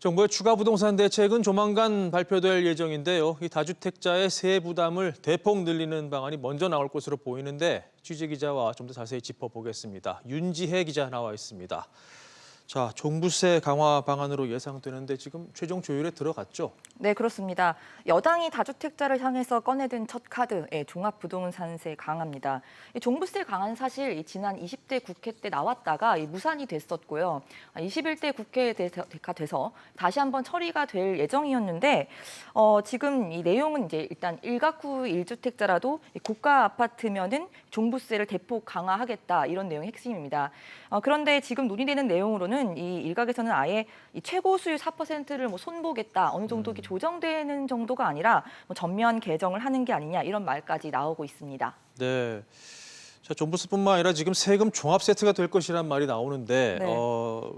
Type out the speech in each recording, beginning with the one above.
정부의 추가 부동산 대책은 조만간 발표될 예정인데요. 이 다주택자의 세액 부담을 대폭 늘리는 방안이 먼저 나올 것으로 보이는데 취재 기자와 좀 더 자세히 짚어보겠습니다. 윤지혜 기자 나와 있습니다. 자, 종부세 강화 방안으로 예상되는데 지금 최종 조율에 들어갔죠? 네, 그렇습니다. 여당이 다주택자를 향해서 꺼내든 첫 카드, 종합부동산세 강화입니다. 이 종부세 강화는 사실 지난 20대 국회 때 나왔다가 무산이 됐었고요. 21대 국회가 돼서 다시 한번 처리가 될 예정이었는데 지금 이 내용은 이제 일단 1가구 1주택자라도 고가 아파트면은 종부세를 대폭 강화하겠다 이런 내용이 핵심입니다. 그런데 지금 논의되는 내용으로는 이 일각에서는 아예 이 최고 수율 4%를 손보겠다 어느 정도 이렇게 조정되는 정도가 아니라 전면 개정을 하는 게 아니냐 이런 말까지 나오고 있습니다. 네. 자, 종부세뿐만 아니라 지금 세금 종합 세트가 될 것이란 말이 나오는데 네.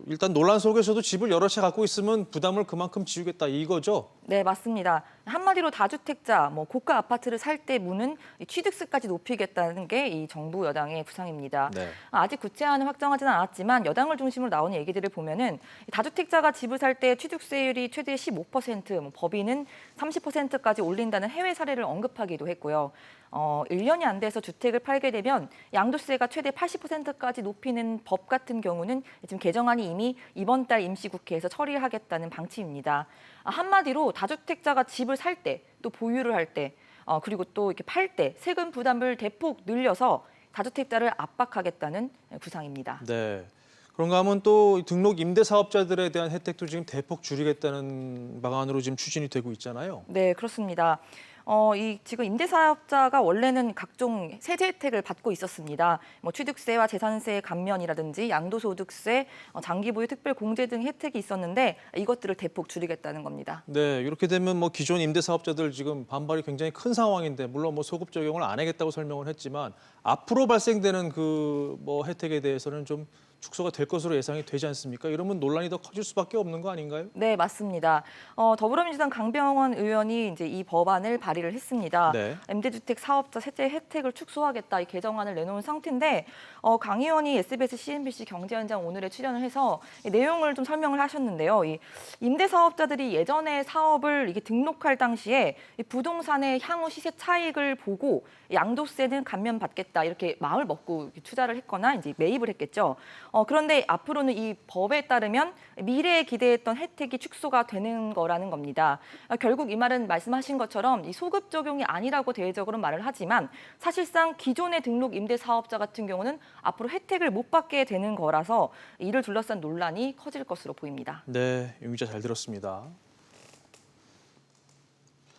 일단 논란 속에서도 집을 여러 채 갖고 있으면 부담을 그만큼 지우겠다 이거죠? 네, 맞습니다. 한마디로 다주택자, 고가 아파트를 살 때 무는 취득세까지 높이겠다는 게 이 정부 여당의 구상입니다. 네. 아직 구체안은 확정하지는 않았지만 여당을 중심으로 나오는 얘기들을 보면은 다주택자가 집을 살 때 취득세율이 최대 15%, 법인은 30%까지 올린다는 해외 사례를 언급하기도 했고요. 1년이 안 돼서 주택을 팔게 되면 양도세가 최대 80%까지 높이는 법 같은 경우는 지금 개정안이 이미 이번 달 임시국회에서 처리하겠다는 방침입니다. 한마디로 다주택자가 집을 살 때, 또 보유를 할 때, 그리고 또 이렇게 팔 때 세금 부담을 대폭 늘려서 다주택자를 압박하겠다는 구상입니다. 네. 그런가 하면 또 등록 임대 사업자들에 대한 혜택도 지금 대폭 줄이겠다는 방안으로 지금 추진이 되고 있잖아요. 네, 그렇습니다. 지금 임대사업자가 원래는 각종 세제 혜택을 받고 있었습니다. 취득세와 재산세 감면이라든지 양도소득세, 장기보유 특별공제 등 혜택이 있었는데 이것들을 대폭 줄이겠다는 겁니다. 네, 이렇게 되면 기존 임대 사업자들 지금 반발이 굉장히 큰 상황인데 물론 소급 적용을 안 하겠다고 설명을 했지만 앞으로 발생되는 그 혜택에 대해서는 좀 축소가 될 것으로 예상이 되지 않습니까? 이러면 논란이 더 커질 수밖에 없는 거 아닌가요? 네, 맞습니다. 더불어민주당 강병원 의원이 이제 이 법안을 발의를 했습니다. 네. 임대주택 사업자 세제 혜택을 축소하겠다 이 개정안을 내놓은 상태인데 강 의원이 SBS CNBC 경제현장 오늘에 출연을 해서 이 내용을 좀 설명을 하셨는데요. 이 임대 사업자들이 예전에 사업을 이게 등록할 당시에 이 부동산의 향후 시세 차익을 보고 양도세는 감면받겠다 이렇게 마음을 먹고 투자를 했거나 이제 매입을 했겠죠. 그런데 앞으로는 이 법에 따르면 미래에 기대했던 혜택이 축소가 되는 거라는 겁니다. 결국 이 말은 말씀하신 것처럼 이 소급 적용이 아니라고 대외적으로 말을 하지만 사실상 기존의 등록 임대 사업자 같은 경우는 앞으로 혜택을 못 받게 되는 거라서 이를 둘러싼 논란이 커질 것으로 보입니다. 네, 윤 기자 잘 들었습니다.